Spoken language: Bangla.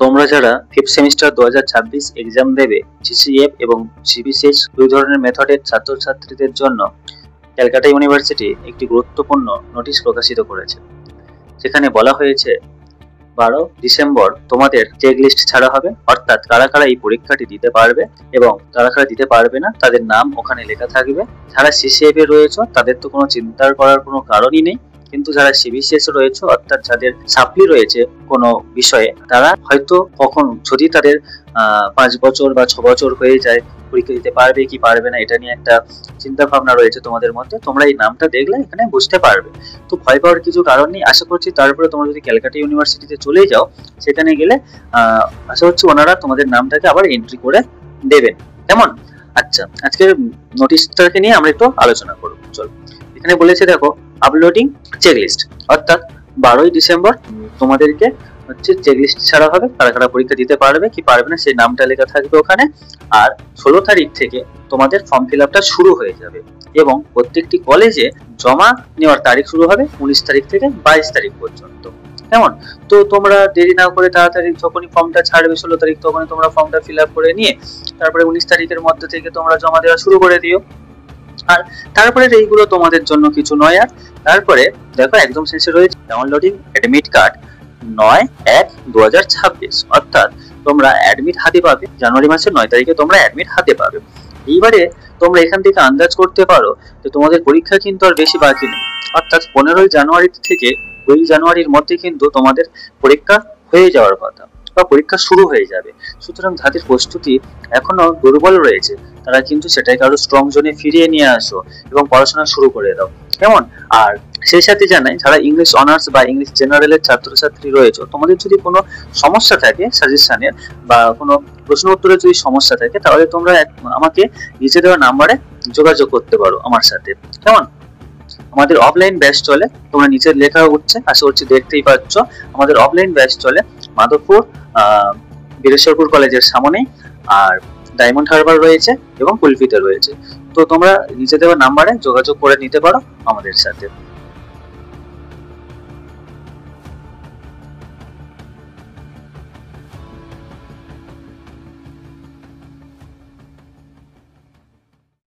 তোমরা যারা 5th সেমিস্টার 2026 এক্সাম দেবে, সিসিএফ এবং সিবিসিএস দুই ধরনের মেথডের ছাত্রছাত্রীদের জন্য ক্যালকাটা ইউনিভার্সিটি একটি গুরুত্বপূর্ণ নোটিশ প্রকাশিত করেছে। সেখানে বলা হয়েছে 12 ডিসেম্বর তোমাদের চেক লিস্ট ছাড়া হবে, অর্থাৎ কারা কারা এই পরীক্ষাটি দিতে পারবে এবং কারা কারা দিতে পারবে না তাদের নাম ওখানে লেখা থাকবে। যারা সিসিএফ এ রয়েছে তাদের তো কোনো চিন্তা করার কোনো কারণই নেই, কিন্তু যারা সিবিসিএস রয়েছে অর্থাৎ যাদের সাপ্লি রয়েছে কোনো বিষয়ে, তারা হয়তো কখন যদি তাদের 5 বছর বা 6 বছর হয়ে যায় পরীক্ষা দিতে পারবে কি পারবে না এটা নিয়ে একটা চিন্তা ভাবনা রয়েছে তোমাদের মধ্যে। তোমরা এই নামটা দেখলে এখানে বুঝতে পারবে, তো ভয় পাওয়ার কিছু কারণ নেই। আশা করছি তারপরে তোমরা যদি ক্যালকাটা ইউনিভার্সিটিতে চলে যাও, সেখানে গেলে আশা করছি ওনারা তোমাদের নামটাকে আবার এন্ট্রি করে দেবেন। কেমন? আচ্ছা, আজকের নোটিশটাকে নিয়ে আমরা একটু আলোচনা করব। চলো, এখানে বলেছে দেখো, আপলোডিং চেকলিস্ট, অর্থাৎ 12ই ডিসেম্বর তোমাদেরকে হচ্ছে চেকলিস্ট ছাড়া হবে, কারা কারা পরীক্ষা দিতে পারবে কি পারবে না সেই নামটা লেখা থাকবে ওখানে। আর 16 তারিখ থেকে তোমাদের ফর্ম ফিল আপটা শুরু হয়ে যাবে এবং প্রত্যেকটি কলেজে জমা নেওয়ার তারিখ শুরু হবে 19 তারিখ থেকে 22 তারিখ পর্যন্ত। কেমন? তো তোমরা দেরি না করে তাড়াতাড়ি যখনই ফর্মটা ছাড়বে 16 তারিখ, তখনই তোমরা ফর্মটা ফিল আপ করে নিয়ে তারপরে 19 তারিখের মধ্যে থেকে তোমরা জমা দেওয়া শুরু করে দিও। আর তারপরে এইগুলো তোমাদের জন্য কিছু নয়। আর তারপরে দেখো একদম শেষে রয়েছে ডাউনলোডিং অ্যাডমিট কার্ড 9/1/2026, অর্থাৎ তোমরা অ্যাডমিট হাতে পাবে জানুয়ারি মাসের 9 তারিখে তোমরা অ্যাডমিট হাতে পাবে। এইবারে তোমরা এখান থেকে আন্দাজ করতে পারো যে তোমাদের পরীক্ষা কিন্তু আর বেশি বাকি নেই, অর্থাৎ 15ই জানুয়ারি থেকে 2 জানুয়ারির মধ্যে কিন্তু তোমাদের পরীক্ষা হয়ে যাওয়ার কথা বা পরীক্ষা শুরু হয়ে যাবে। সুতরাং যাদের প্রস্তুতি এখনো দুর্বল রয়েছে তারা কিন্তু সেটাকে আরো স্ট্রং জোনে ফিরিয়ে নিয়ে আসো এবং পড়াশোনা শুরু করে দাও। কেমন? আর সেই সাথে জানাই, যারা ইংলিশ অনার্স বা ইংলিশ জেনারেলের ছাত্রছাত্রী রয়েছে, তোমাদের যদি কোনো সমস্যা থাকে সাজেশনের বা কোনো প্রশ্ন উত্তরের যদি সমস্যা থাকে, তাহলে তোমরা আমাকে নিচে দেওয়া নাম্বারে যোগাযোগ করতে পারো আমার সাথে। কেমন? আমাদের অফলাইন ব্যাচ চলে, তোমরা নিচে লেখা উঠছে, আশা করছি দেখতেই পাচ্ছ। আমাদের অফলাইন ব্যাচ চলে মাধবপুর বীরেশ্বরপুর কলেজের সামনে, আর ডায়মন্ড হারবার রয়েছে এবং কুলফিতে রয়েছে। তো তোমরা নিচে দেওয়া নাম্বারে যোগাযোগ করে নিতে পারো আমাদের সাথে।